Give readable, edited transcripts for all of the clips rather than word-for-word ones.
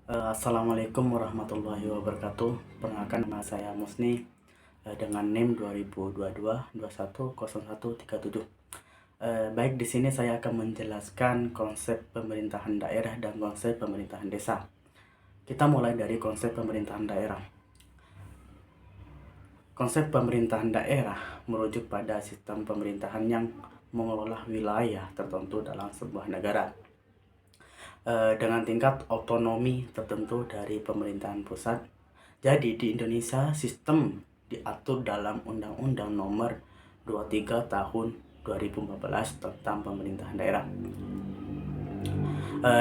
Assalamualaikum warahmatullahi wabarakatuh. Perkenalkan, nama saya Musni dengan NIM 2022 210137. Baik, di sini saya akan menjelaskan konsep pemerintahan daerah dan konsep pemerintahan desa. Kita mulai dari konsep pemerintahan daerah. Konsep pemerintahan daerah merujuk pada sistem pemerintahan yang mengelola wilayah tertentu dalam sebuah negara dengan tingkat otonomi tertentu dari pemerintahan pusat. Jadi di Indonesia sistem diatur dalam Undang-Undang Nomor 23 Tahun 2014 tentang pemerintahan daerah,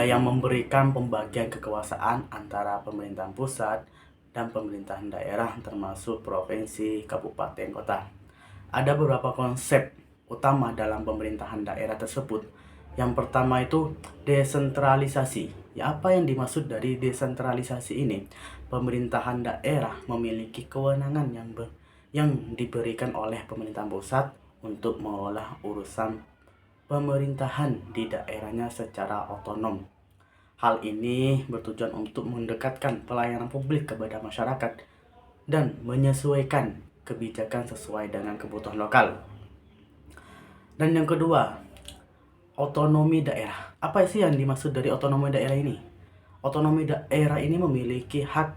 yang memberikan pembagian kekuasaan antara pemerintahan pusat dan pemerintahan daerah termasuk provinsi, kabupaten, kota. Ada beberapa konsep utama dalam pemerintahan daerah tersebut. Yang pertama itu desentralisasi. Ya, apa yang dimaksud dari desentralisasi ini? Pemerintahan daerah memiliki kewenangan yang diberikan oleh pemerintahan pusat untuk mengelola urusan pemerintahan di daerahnya secara otonom. Hal ini bertujuan untuk mendekatkan pelayanan publik kepada masyarakat dan menyesuaikan kebijakan sesuai dengan kebutuhan lokal. Dan yang kedua, otonomi daerah. Apa sih yang dimaksud dari otonomi daerah ini? Otonomi daerah ini memiliki hak,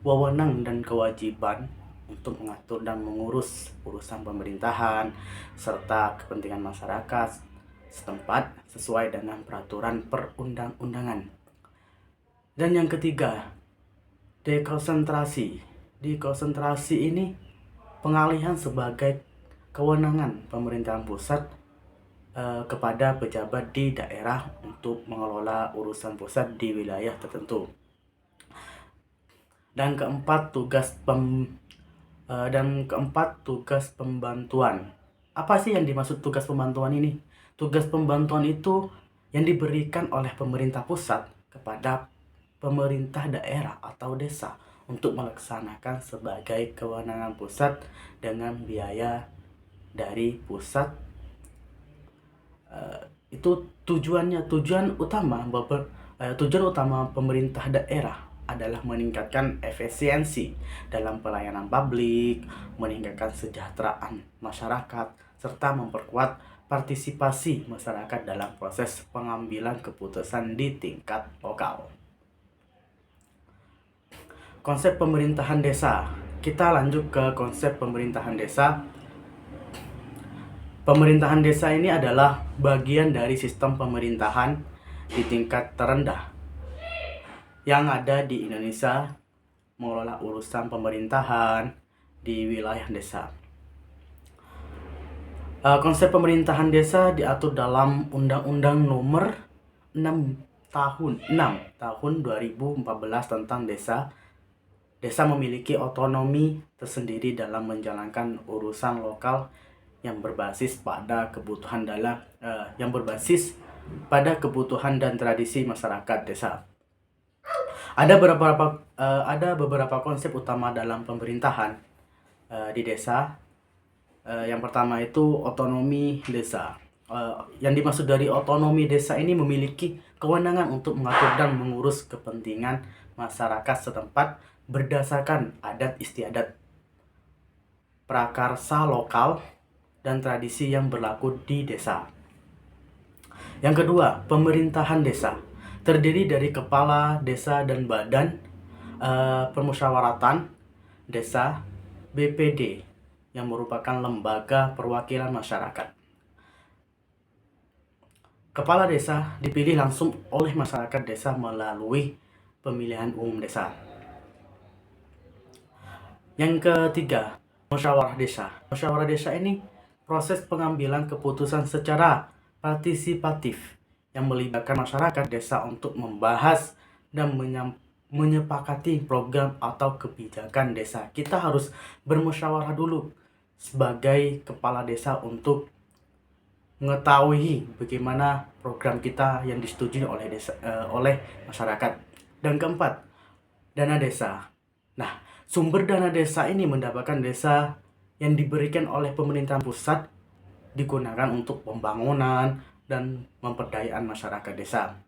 wewenang, dan kewajiban untuk mengatur dan mengurus urusan pemerintahan serta kepentingan masyarakat setempat sesuai dengan peraturan perundang-undangan. Dan yang ketiga, dekonsentrasi. Dekonsentrasi ini pengalihan sebagai kewenangan pemerintahan pusat kepada pejabat di daerah untuk mengelola urusan pusat di wilayah tertentu. Dan keempat, tugas pembantuan. Apa sih yang dimaksud tugas pembantuan ini? Tugas pembantuan itu yang diberikan oleh pemerintah pusat kepada pemerintah daerah atau desa untuk melaksanakan sebagai kewenangan pusat dengan biaya dari pusat. Itu tujuan utama pemerintah daerah adalah meningkatkan efisiensi dalam pelayanan publik, meningkatkan kesejahteraan masyarakat, serta memperkuat partisipasi masyarakat dalam proses pengambilan keputusan di tingkat lokal. Konsep pemerintahan desa. Kita lanjut ke konsep pemerintahan desa. Pemerintahan desa ini adalah bagian dari sistem pemerintahan di tingkat terendah yang ada di Indonesia, mengelola urusan pemerintahan di wilayah desa. Konsep pemerintahan desa diatur dalam Undang-Undang Nomor 6 tahun 2014 tentang desa. Desa memiliki otonomi tersendiri dalam menjalankan urusan lokal yang berbasis pada kebutuhan dan tradisi masyarakat desa. Ada beberapa konsep utama dalam pemerintahan di desa. Yang pertama itu otonomi desa. Yang dimaksud dari otonomi desa ini memiliki kewenangan untuk mengatur dan mengurus kepentingan masyarakat setempat berdasarkan adat istiadat, prakarsa lokal, dan tradisi yang berlaku di desa. Yang kedua, pemerintahan desa terdiri dari kepala desa dan badan permusyawaratan desa (BPD) yang merupakan lembaga perwakilan masyarakat. Kepala desa dipilih langsung oleh masyarakat desa melalui pemilihan umum desa. Yang ketiga, musyawarah desa. Musyawarah desa ini proses pengambilan keputusan secara partisipatif yang melibatkan masyarakat desa untuk membahas dan menyepakati program atau kebijakan desa. Kita harus bermusyawarah dulu sebagai kepala desa untuk mengetahui bagaimana program kita yang disetujui oleh masyarakat. Dan keempat, dana desa. Nah, sumber dana desa ini mendapatkan desa yang diberikan oleh pemerintahan pusat digunakan untuk pembangunan dan pemberdayaan masyarakat desa.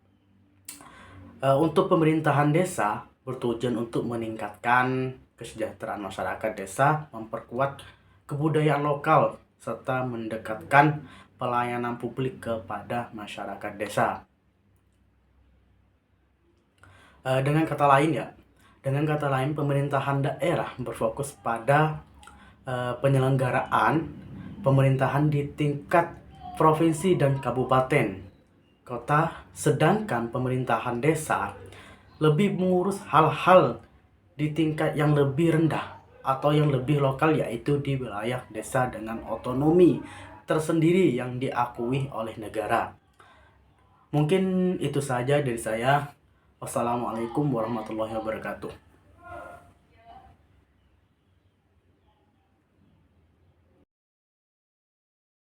Untuk pemerintahan desa bertujuan untuk meningkatkan kesejahteraan masyarakat desa, memperkuat kebudayaan lokal, serta mendekatkan pelayanan publik kepada masyarakat desa. Dengan kata lain pemerintahan daerah berfokus pada penyelenggaraan pemerintahan di tingkat provinsi dan kabupaten kota, sedangkan pemerintahan desa lebih mengurus hal-hal di tingkat yang lebih rendah atau yang lebih lokal, yaitu di wilayah desa dengan otonomi tersendiri yang diakui oleh negara. Mungkin itu saja dari saya. Wassalamualaikum warahmatullahi wabarakatuh.